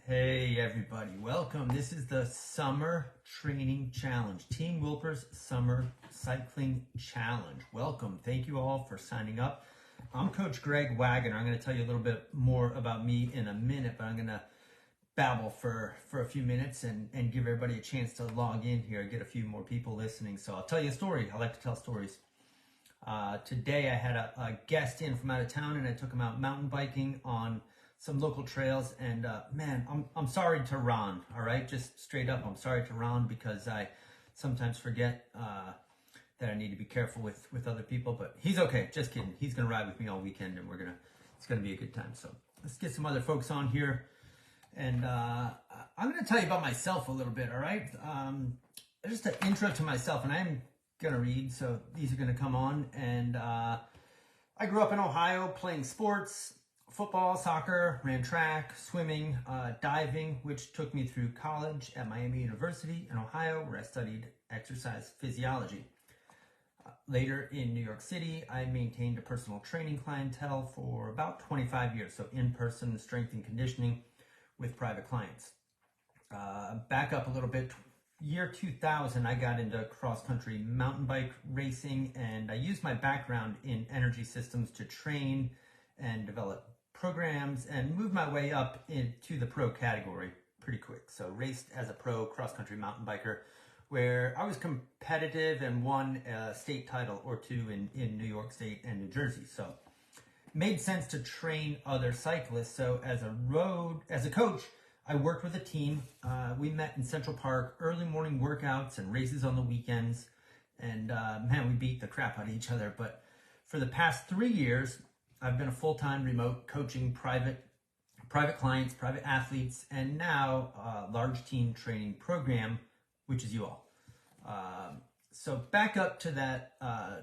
Hey everybody, welcome. This is the Summer Training Challenge, Team Wilpers Summer Cycling Challenge. Welcome. Thank you all for signing up. I'm Coach Greg Waggoner. I'm going to tell you a little bit more about me in a minute, but I'm going to babble for a few minutes and give everybody a chance to log in here, get a few more people listening. So I'll tell you a story. I like to tell stories. Today I had a guest in from out of town and I took him out mountain biking on some local trails, and man, I'm sorry to Ron. All right, just straight up, I'm sorry to Ron because I sometimes forget that I need to be careful with other people. But he's okay. Just kidding. He's gonna ride with me all weekend, and it's gonna be a good time. So let's get some other folks on here, and I'm gonna tell you about myself a little bit. All right, just an intro to myself, and I'm gonna read. So these are gonna come on, and I grew up in Ohio playing sports. Football, soccer, ran track, swimming, diving, which took me through college at Miami University in Ohio, where I studied exercise physiology. Later in New York City, I maintained a personal training clientele for about 25 years, so in-person strength and conditioning with private clients. Back up a little bit, year 2000, I got into cross-country mountain bike racing, and I used my background in energy systems to train and develop programs and moved my way up into the pro category pretty quick. So raced as a pro cross-country mountain biker where I was competitive and won a state title or two in New York State and New Jersey. So made sense to train other cyclists. So as a coach, I worked with a team. We met in Central Park, early morning workouts and races on the weekends. And man, we beat the crap out of each other. But for the past 3 years, I've been a full-time remote coaching private clients, private athletes, and now a large team training program, which is you all. So back up to that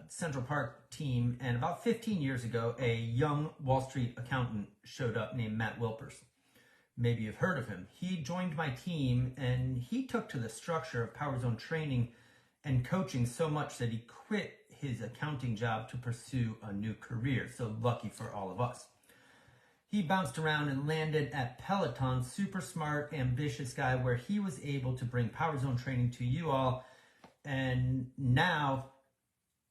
Central Park team, and about 15 years ago, a young Wall Street accountant showed up named Matt Wilpers. Maybe you've heard of him. He joined my team, and he took to the structure of Power Zone training and coaching so much that he quit his accounting job to pursue a new career. So lucky for all of us. He bounced around and landed at Peloton, super smart, ambitious guy, where he was able to bring Power Zone training to you all. And now,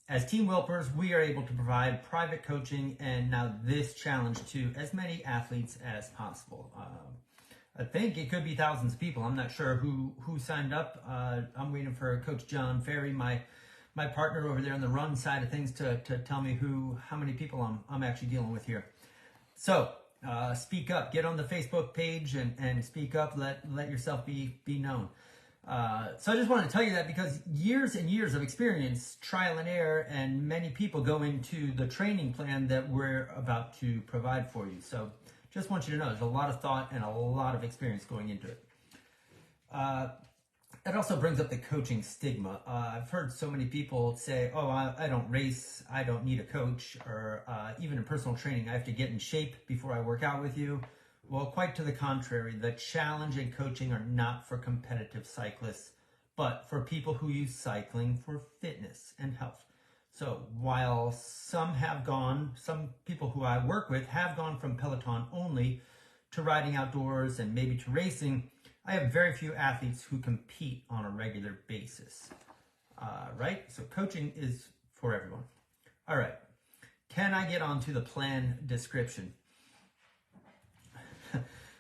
as Team Wilpers, we are able to provide private coaching and now this challenge to as many athletes as possible. I think it could be thousands of people. I'm not sure who signed up. I'm waiting for Coach John Ferry, my partner over there on the run side of things, to tell me how many people I'm actually dealing with here. So speak up, get on the Facebook page and speak up, let yourself be known. So I just wanted to tell you that because years and years of experience, trial and error, and many people go into the training plan that we're about to provide for you. So just want you to know there's a lot of thought and a lot of experience going into it. It also brings up the coaching stigma. I've heard so many people say, oh, I don't race, I don't need a coach, or even in personal training, I have to get in shape before I work out with you. Well, quite to the contrary, the challenge and coaching are not for competitive cyclists, but for people who use cycling for fitness and health. So while some people who I work with have gone from Peloton only to riding outdoors and maybe to racing, I have very few athletes who compete on a regular basis, right? So coaching is for everyone. All right, can I get on to the plan description?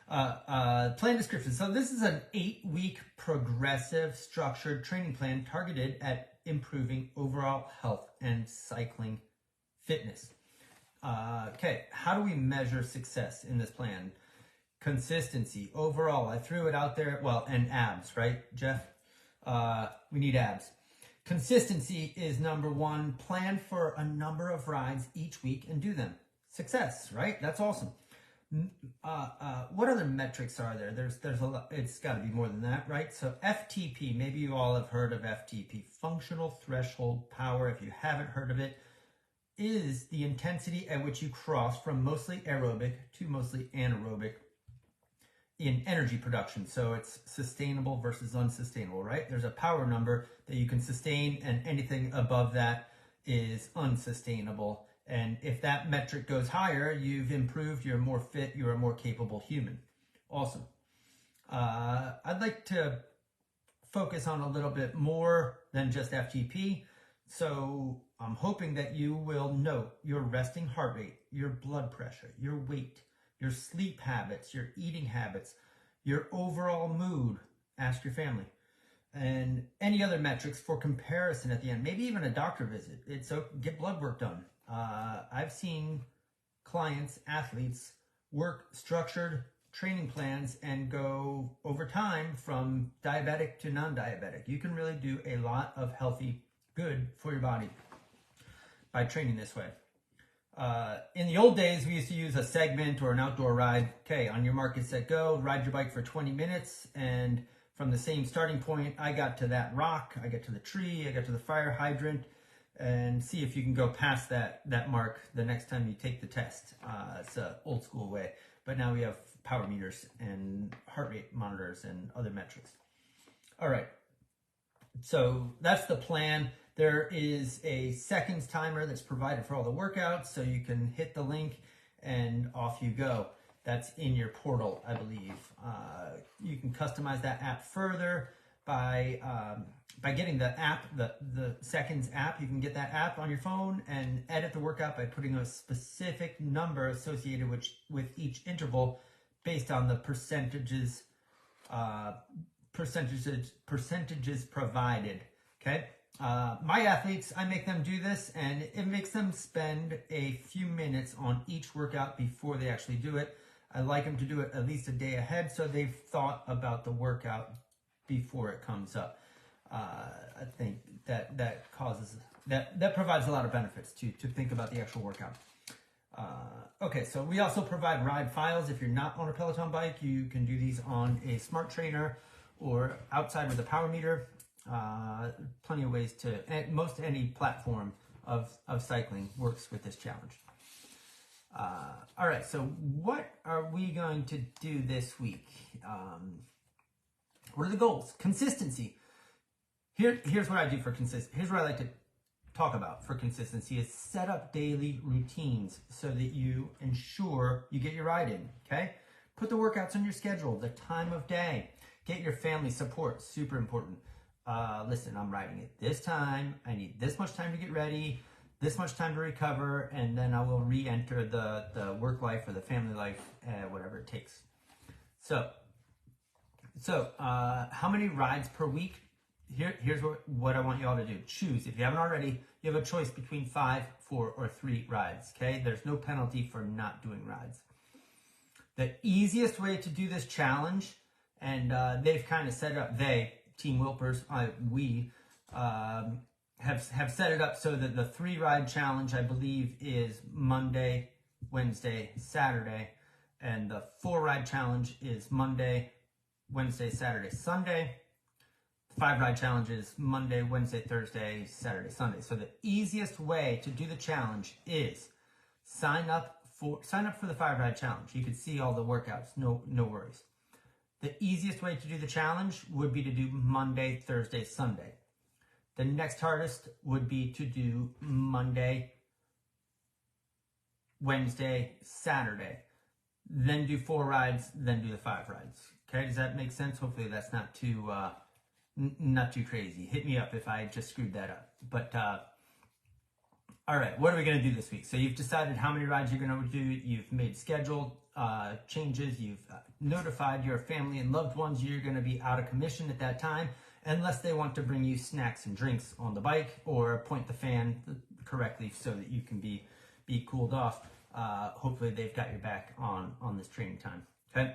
Plan description. So this is an 8-week progressive structured training plan targeted at improving overall health and cycling fitness. Okay, how do we measure success in this plan? Consistency. Overall, I threw it out there. Well, and abs, right, Jeff? We need abs. Consistency is number one. Plan for a number of rides each week and do them. Success, right? That's awesome. What other metrics are there? There's a lot. It's got to be more than that, right? So FTP, maybe you all have heard of FTP, functional threshold power. If you haven't heard of it, is the intensity at which you cross from mostly aerobic to mostly anaerobic in energy production. So it's sustainable versus unsustainable, right? There's a power number that you can sustain, and anything above that is unsustainable. And if that metric goes higher, you've improved, you're more fit, you're a more capable human. Awesome. I'd like to focus on a little bit more than just FTP. So I'm hoping that you will note your resting heart rate, your blood pressure, your weight, your sleep habits, your eating habits, your overall mood. Ask your family. And any other metrics for comparison at the end, maybe even a doctor visit. So get blood work done. I've seen clients, athletes, work structured training plans and go over time from diabetic to non-diabetic. You can really do a lot of healthy good for your body by training this way. In the old days, we used to use a segment or an outdoor ride. Okay, on your mark, get set, go, ride your bike for 20 minutes. And from the same starting point, I got to that rock, I got to the tree, I got to the fire hydrant, and see if you can go past that mark the next time you take the test. It's an old school way, but now we have power meters and heart rate monitors and other metrics. All right, so that's the plan. There is a seconds timer that's provided for all the workouts, so you can hit the link and off you go. That's in your portal, I believe. You can customize that app further by getting the app, the Seconds app. You can get that app on your phone and edit the workout by putting a specific number associated with each interval based on the percentages provided. Okay. My athletes, I make them do this, and it makes them spend a few minutes on each workout before they actually do it. I like them to do it at least a day ahead, so they've thought about the workout before it comes up. I think that provides a lot of benefits to think about the actual workout. Okay, so we also provide ride files. If you're not on a Peloton bike, you can do these on a smart trainer or outside with a power meter. Plenty of ways to, and most any platform of cycling works with this challenge. All right, so what are we going to do this week? What are the goals? Consistency. Here's what I do for consistency. Here's what I like to talk about for consistency is set up daily routines so that you ensure you get your ride in, okay? Put the workouts on your schedule, the time of day. Get your family support, super important. Listen, I'm riding it this time. I need this much time to get ready, this much time to recover, and then I will re-enter the work life or the family life, whatever it takes. So how many rides per week? Here's what I want you all to do. Choose. If you haven't already, you have a choice between 5, 4, or 3 rides, okay? There's no penalty for not doing rides. The easiest way to do this challenge, and they've kind of set it up, Team Wilpers, we have set it up so that the 3-ride challenge, I believe, is Monday, Wednesday, Saturday, and the 4-ride challenge is Monday, Wednesday, Saturday, Sunday. 5-ride challenge is Monday, Wednesday, Thursday, Saturday, Sunday. So the easiest way to do the challenge is sign up for the 5-ride challenge. You can see all the workouts, no worries. The easiest way to do the challenge would be to do Monday, Thursday, Sunday. The next hardest would be to do Monday, Wednesday, Saturday. Then do 4 rides, then do the 5 rides. Okay, does that make sense? Hopefully that's not too crazy. Hit me up if I just screwed that up. But all right, what are we going to do this week? So you've decided how many rides you're going to do. You've made scheduled changes. You've notified your family and loved ones you're going to be out of commission at that time, unless they want to bring you snacks and drinks on the bike or point the fan correctly so that you can be cooled off. Hopefully they've got your back on this training time. Okay.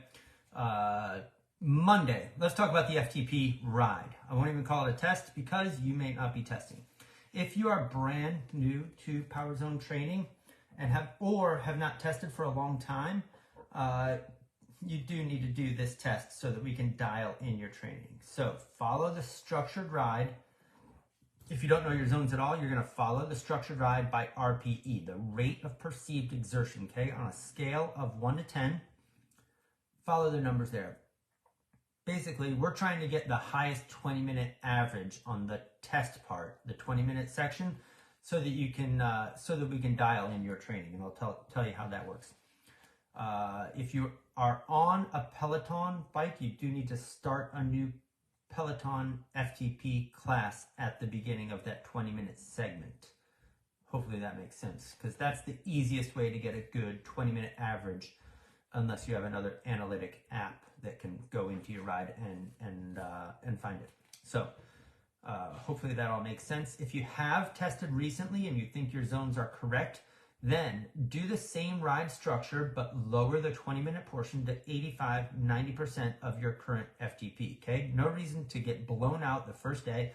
Monday, let's talk about the FTP ride. I won't even call it a test because you may not be testing. If you are brand new to Power Zone training and have not tested for a long time, you do need to do this test so that we can dial in your training. So follow the structured ride. If you don't know your zones at all, you're going to follow the structured ride by RPE, the rate of perceived exertion, okay? On a scale of 1 to 10, follow the numbers there. Basically, we're trying to get the highest 20-minute average on the test part, the 20-minute section, so that you can, so that we can dial in your training, and I'll tell you how that works. If you are on a Peloton bike, you do need to start a new Peloton FTP class at the beginning of that 20-minute segment. Hopefully that makes sense, because that's the easiest way to get a good 20-minute average, unless you have another analytic app that can go into your ride and find it. So hopefully that all makes sense. If you have tested recently and you think your zones are correct, then do the same ride structure, but lower the 20-minute portion to 85-90% of your current FTP, okay? No reason to get blown out the first day.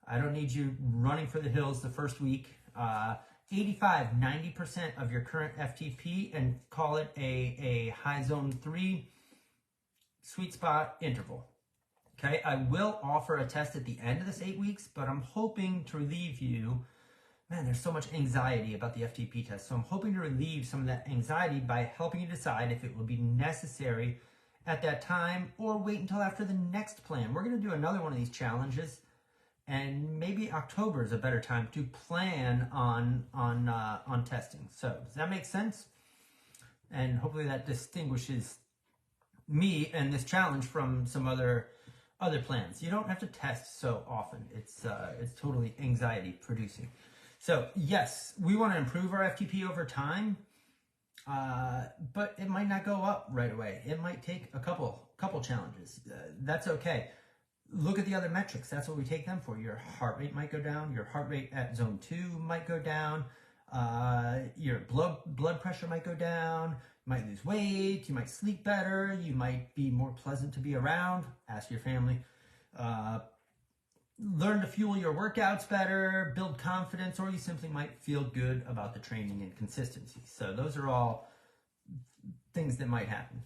I don't need you running for the hills the first week. 85-90% of your current FTP, and call it a high zone 3 sweet spot interval. Okay, I will offer a test at the end of this 8 weeks, but I'm hoping to relieve you. Man, there's so much anxiety about the FTP test, so I'm hoping to relieve some of that anxiety by helping you decide if it will be necessary at that time or wait until after the next plan. We're going to do another one of these challenges, and maybe October is a better time to plan on testing. So does that make sense? And hopefully that distinguishes me and this challenge from some other plans. You don't have to test so often. It's totally anxiety producing. So yes, we want to improve our FTP over time, but it might not go up right away. It might take a couple challenges. That's okay. Look at the other metrics. That's what we take them for. Your heart rate might go down. Your heart rate at zone 2 might go down. Your blood pressure might go down. You might lose weight. You might sleep better. You might be more pleasant to be around. Ask your family. Learn to fuel your workouts better, build confidence, or you simply might feel good about the training and consistency. So those are all things that might happen.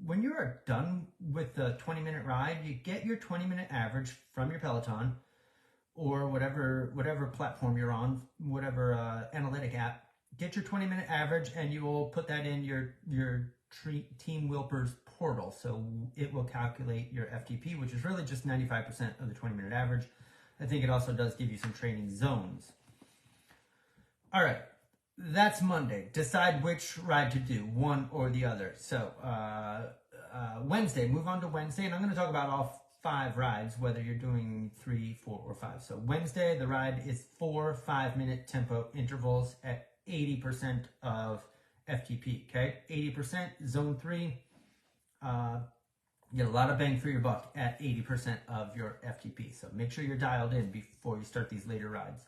When you are done with the 20-minute ride, you get your 20-minute average from your Peloton or whatever platform you're on, whatever analytic app. Get your 20-minute average, and you will put that in your Team Wilpers portal. So it will calculate your FTP, which is really just 95% of the 20-minute average. I think it also does give you some training zones. All right. That's Monday. Decide which ride to do, one or the other. So Wednesday, move on to Wednesday, and I'm going to talk about all 5 rides, whether you're doing 3, 4, or 5. So Wednesday, the ride is 4 5-minute tempo intervals at 80% of FTP, okay? 80%, zone 3. You get a lot of bang for your buck at 80% of your FTP. So make sure you're dialed in before you start these later rides.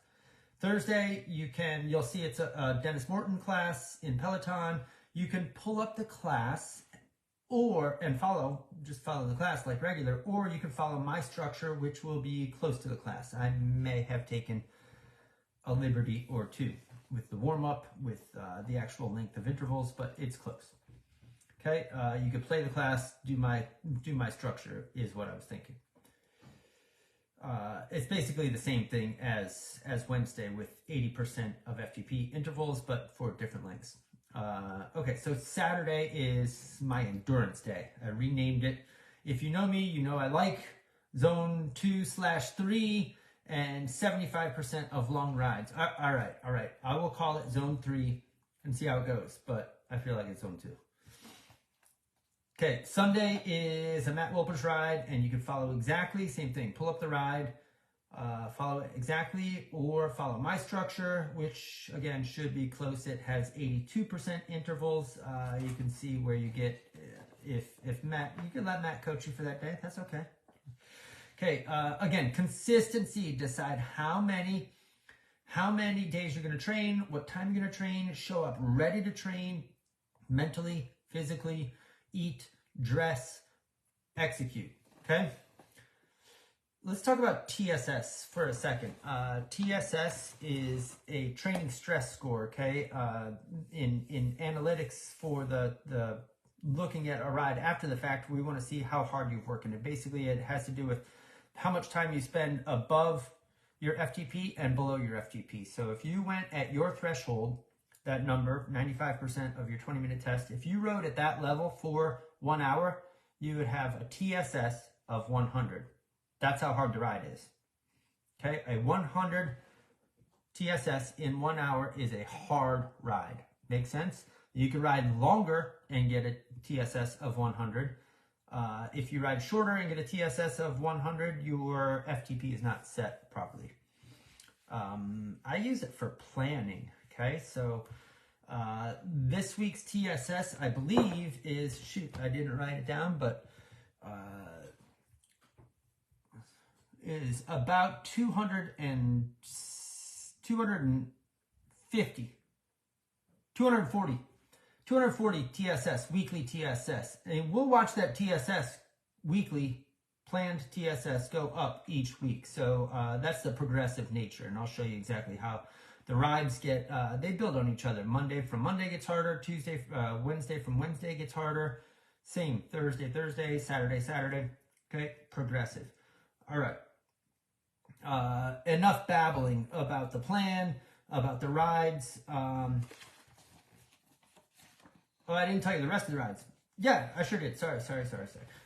Thursday, you'll see it's a Dennis Morton class in Peloton. You can pull up the class and just follow the class like regular, or you can follow my structure, which will be close to the class. I may have taken a liberty or two with the warm-up, with the actual length of intervals, but it's close. Okay, you could play the class, do my structure is what I was thinking. It's basically the same thing as Wednesday with 80% of FTP intervals, but for different lengths. Okay, so Saturday is my endurance day. I renamed it. If you know me, you know I like zone 2/3 and 75% of long rides. All right. I will call it zone 3 and see how it goes, but I feel like it's zone 2. Okay, Sunday is a Matt Wilpers ride, and you can follow exactly same thing. Pull up the ride, follow it exactly, or follow my structure, which again should be close. It has 82% intervals. You can see where you get if Matt, you can let Matt coach you for that day. That's okay. Okay, again, consistency. Decide how many days you're going to train, what time you're going to train. Show up ready to train, mentally, physically. Eat, dress, execute, okay? Let's talk about TSS for a second. TSS is a training stress score, okay? In analytics for the looking at a ride after the fact, we want to see how hard you've worked. And basically it has to do with how much time you spend above your FTP and below your FTP. So if you went at your threshold, that number, 95% of your 20-minute test, if you rode at that level for 1 hour, you would have a TSS of 100. That's how hard the ride is. Okay, a 100 TSS in 1 hour is a hard ride. Make sense? You can ride longer and get a TSS of 100. If you ride shorter and get a TSS of 100, your FTP is not set properly. I use it for planning, okay? So this week's TSS, I believe, is, shoot, I didn't write it down, but is about 240 TSS, weekly TSS. And we'll watch that TSS, weekly planned TSS, go up each week. So that's the progressive nature. And I'll show you exactly how the rides get, they build on each other. Monday from Monday gets harder. Wednesday from Wednesday gets harder. Same, Thursday, Saturday. Okay, progressive. All right. Enough babbling about the plan, about the rides. Oh, I didn't tell you the rest of the rides. Yeah, I sure did. Sorry.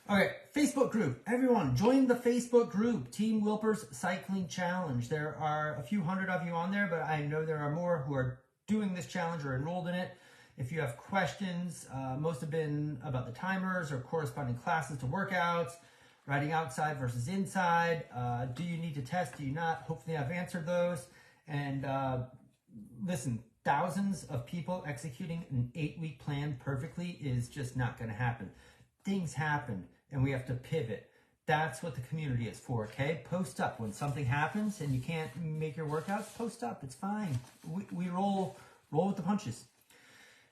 Okay, Facebook group. Everyone, join the Facebook group, Team Wilpers Cycling Challenge. There are a few hundred of you on there, but I know there are more who are doing this challenge or enrolled in it. If you have questions, most have been about the timers or corresponding classes to workouts, riding outside versus inside. Do you need to test? Do you not? Hopefully I've answered those. And listen, thousands of people executing an 8-week plan perfectly is just not going to happen. Things happen and we have to pivot. That's what the community is for, okay? Post up when something happens and you can't make your workouts. Post up, it's fine. We roll with the punches.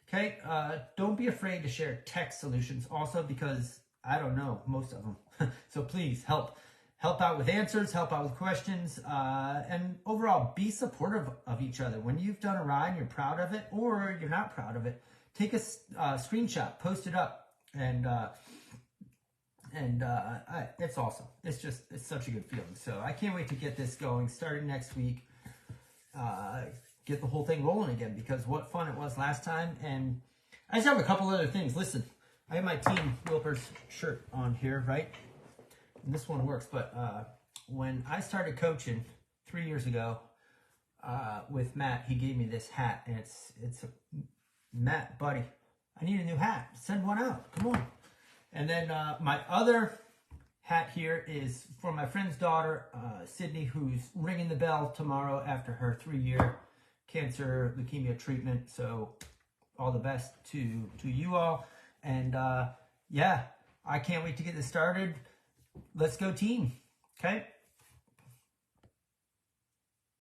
Okay, don't be afraid to share tech solutions also, because I don't know most of them. So please help out with answers, help out with questions, and overall be supportive of each other. When you've done a ride and you're proud of it, or you're not proud of it, take a screenshot, post it up, and it's awesome. It's such a good feeling. So I can't wait to get this going, starting next week. Get the whole thing rolling again, because what fun it was last time. And I just have a couple other things. Listen, I have my Team Wilpers shirt on here, right? And this one works, but when I started coaching 3 years ago with Matt, he gave me this hat, and it's Matt, buddy, I need a new hat. Send one out. Come on. And then my other hat here is for my friend's daughter, Sydney, who's ringing the bell tomorrow after her 3-year cancer leukemia treatment. So all the best to you all. And yeah, I can't wait to get this started. Let's go team. Okay.